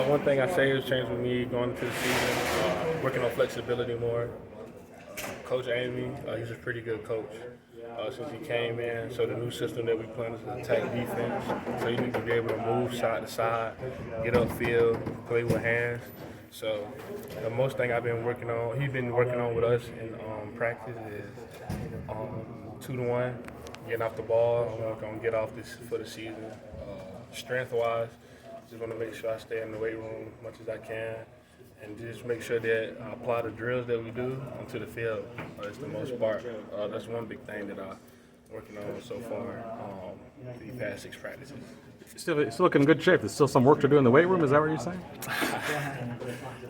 One thing I say has changed with me going into the season, working on flexibility more. Coach Amy, he's a pretty good coach since he came in. So the new system that we plan is attack defense. So you need to be able to move side to side, get upfield, play with hands. So the most thing I've been working on, he's been working on with us in practice is 2-to-1, getting off the ball. I'm going to get off this for the season. Strength-wise, just want to make sure I stay in the weight room as much as I can. And just make sure that I apply the drills that we do onto the field. It's the most part. That's one big thing that I'm working on so far these past 6 practices. Still looking in good shape. There's still some work to do in the weight room. Is that what you're saying?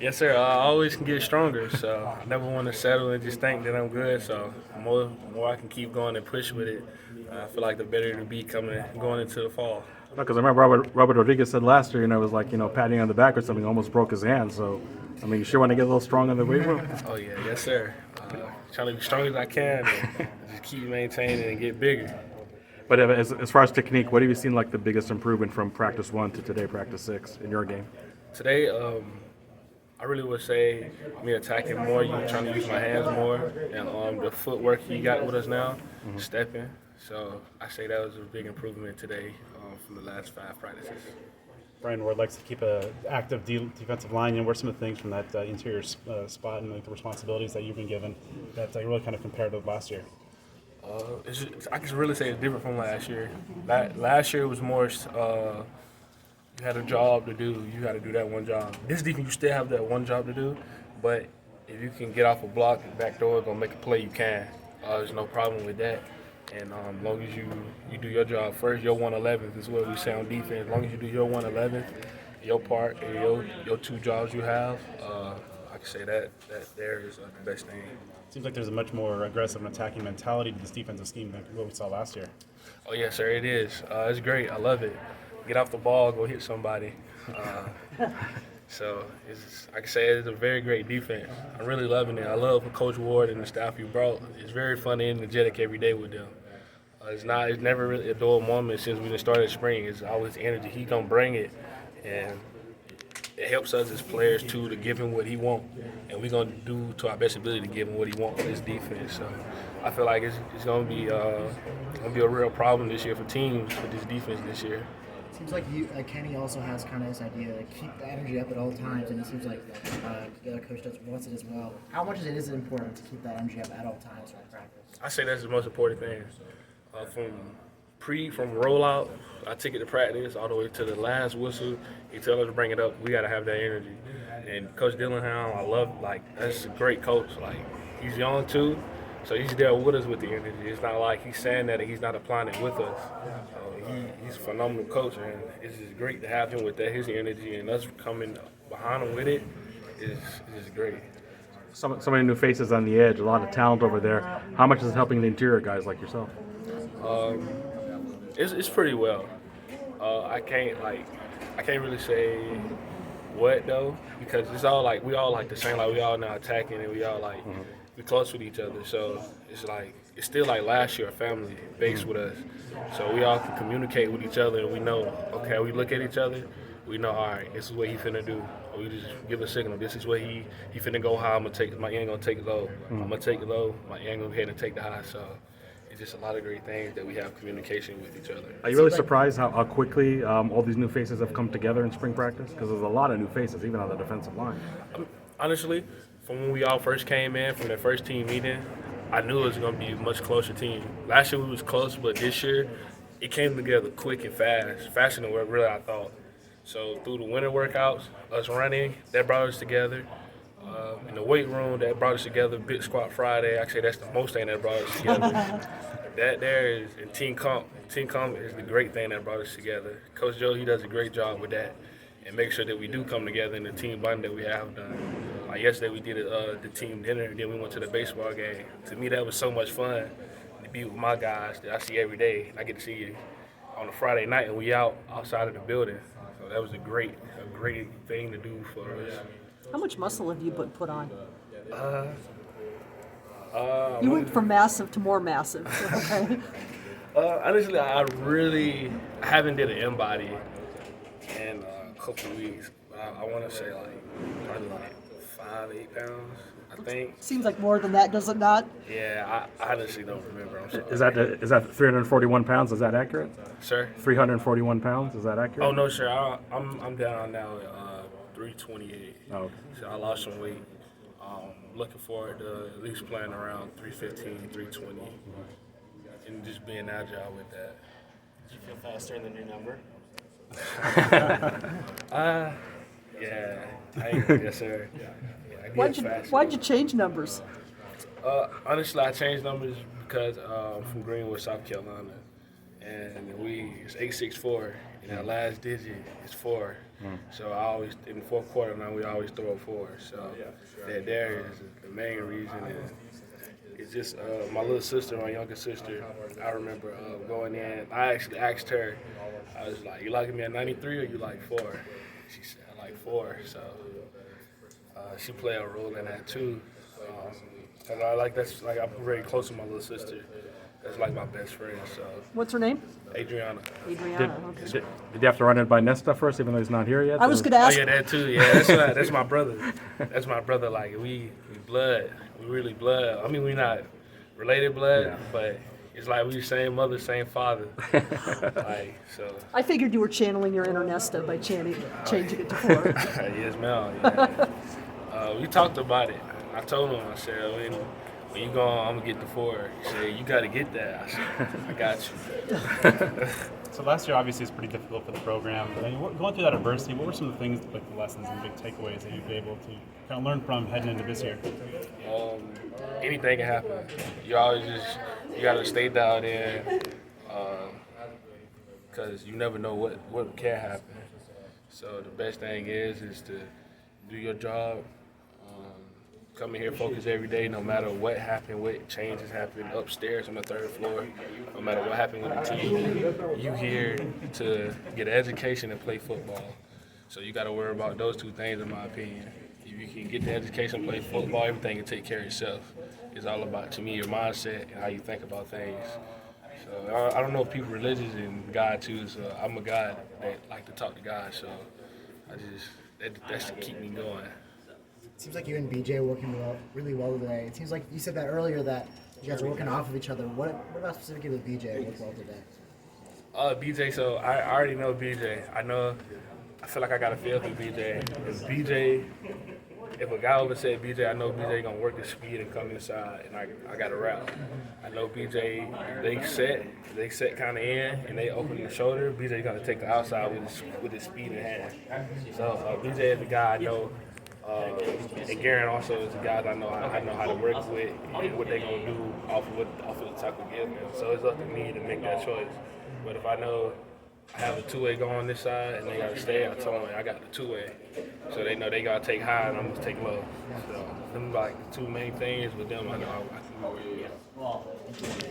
Yes, sir. I always can get stronger, so I never want to settle and just think that I'm good. So the more I can keep going and push with it, I feel like the better it'll be going into the fall. Because I remember Robert Rodriguez said last year, it was like, patting on the back or something, almost broke his hand. So, you sure want to get a little strong in the weight room? Oh, yeah. Yes, sir. Trying to be strong as I can and just keep maintaining and get bigger. But as far as technique, what have you seen like the biggest improvement from practice 1 to today, practice 6 in your game? Today, I really would say me attacking more, you trying to use my hands more, and the footwork he got with us now, stepping. So I say that was a big improvement today from the last 5 practices. Brian Ward likes to keep an active defensive line. What are some of the things from that interior spot and the responsibilities that you've been given that really kind of compared to last year? I can really say it's different from last year. Last year was more you had a job to do. You had to do that one job. This defense, you still have that one job to do, but if you can get off a block and back door, gonna make a play, you can. There's no problem with that. And as long as you do your job first, your 111th is what we say on defense. As long as you do your 111th, your part, and your 2 jobs you have, I can say that there is the best thing. Seems like there's a much more aggressive and attacking mentality to this defensive scheme than what we saw last year. Oh, yes, sir, it is. It's great. I love it. Get off the ball, go hit somebody. So I can say it's a very great defense. I'm really loving it. I love Coach Ward and the staff you brought. It's very fun and energetic every day with them. It's never really a dull moment since we started spring. It's always energy. He gonna bring it, and it helps us as players too to give him what he wants, and we're gonna do to our best ability to give him what he wants for this defense. So I feel like it's gonna be a real problem this year for teams with this defense this year. Seems like Kenny also has kind of this idea to keep the energy up at all times, and it seems like the other coach wants it as well. How much is it important to keep that energy up at all times during practice? I say that's the most important thing. From rollout, I take it to practice all the way to the last whistle. He tell us to bring it up. We got to have that energy. And Coach Dillingham, I love, that's a great coach. He's young too, so he's there with us with the energy. It's not like he's saying that and he's not applying it with us. He's a phenomenal coach, and it's just great to have him with that, his energy, and us coming behind him with it is just great. So many new faces on the edge, a lot of talent over there. How much is it helping the interior guys like yourself? It's pretty well. I can't really say what though, because it's all we all the same. We all now attacking, and we all we close with each other. So it's still last year, a family based with us. So we all can communicate with each other, and we know, okay, we look at each other, we know, all right, this is what he finna do. Or we just give a signal. This is what he finna go high. My end gonna take it low. I'm gonna take it low. My end gonna go ahead and take the high. So it's just a lot of great things that we have communication with each other. Are you really surprised how quickly all these new faces have come together in spring practice? Because there's a lot of new faces, even on the defensive line. Honestly, from when we all first came in, from that first team meeting, I knew it was going to be a much closer team. Last year we was close, but this year it came together quick and fast, faster than what really I thought. So through the winter workouts, us running, that brought us together. In the weight room, that brought us together. Big Squat Friday, actually that's the most thing that brought us together. That there is, and Team Comp is the great thing that brought us together. Coach Joe, he does a great job with that, and make sure that we do come together in the team bonding that we have done. Yesterday we did the team dinner, and then we went to the baseball game. To me, that was so much fun to be with my guys that I see every day. I get to see you on a Friday night, and we outside of the building. So that was a great thing to do for us. How much muscle have you put on? You went from massive to more massive. Okay. Honestly, I haven't did an in-body in a couple of weeks. I want to say probably 5, 8 pounds. I think. Seems like more than that, does it not? Yeah, I honestly don't remember. I'm sorry. Is that 341 pounds? Is that accurate? Sir? 341 pounds. Is that accurate? Oh no, sir. I'm down now at 328. Oh, okay. So I lost some weight. Looking forward to at least playing around 315, 320, and just being agile with that. Did you feel faster in the new number? Yeah. Yes, sir. Yeah, I get Why'd you change numbers? Honestly, I changed numbers because I'm from Greenwood, South Carolina, and it's 864, and our last digit is 4. So I always, in the fourth quarter now, we always throw a 4. So that there is the main reason. And it's just my little sister, my younger sister. I remember going in. I actually asked her. I was like, "You like me at 93 or you like 4?" She said, "I like 4." So she played a role in that too. And I'm very close to my little sister. That's like my best friend. So What's her name? Adriana. Adriana. Okay. Did you have to run it by Nesta first, even though he's not here yet? I was going to Oh ask. yeah, that too. Yeah, that's my brother. That's my brother. Like we blood. We really blood. I mean, we not related blood, but it's like we same mother, same father. So. I figured you were channeling your inner Nesta by changing it to 4. Yes, ma'am. Yeah. We talked about it. I told him. I said, when you go on, I'm gonna get the 4. He said, you gotta get that. I said, I got you. So last year obviously is pretty difficult for the program. Going through that adversity, what were some of the things, like the lessons and big takeaways that you've been able to kind of learn from heading into this year? Anything can happen. You gotta stay dialed in, because you never know what can happen. So the best thing is to do your job. Come in here, focus every day, no matter what happened, what changes happen upstairs on the 3rd floor, no matter what happened with the team. You here to get an education and play football. So you got to worry about those 2 things, in my opinion. If you can get the education, play football, everything can take care of itself. It's all about, to me, your mindset and how you think about things. So I don't know if people are religious and God too. So I'm a guy that like to talk to God. So that's to keep me going. It seems like you and BJ are working really well today. It seems like you said that earlier that you guys are working off of each other. What about specifically with BJ worked well today? BJ, so I already know BJ. I feel like I got a feel for BJ. If a guy over said BJ, I know BJ gonna work the speed and come inside, and I got a route. I know BJ, they set kind of in, and they open the shoulder. BJ gonna take the outside with his speed in hand. So BJ is the guy I know. And Garen also is the guys I know how to work with and what they're gonna do off of the tackle give them. So it's up to me to make that choice. But if I know I have a 2-way going on this side and they gotta stay, I tell them I got the 2-way. So they know they gotta take high and I'm gonna take low. So them like the 2 main things with them I know I can do.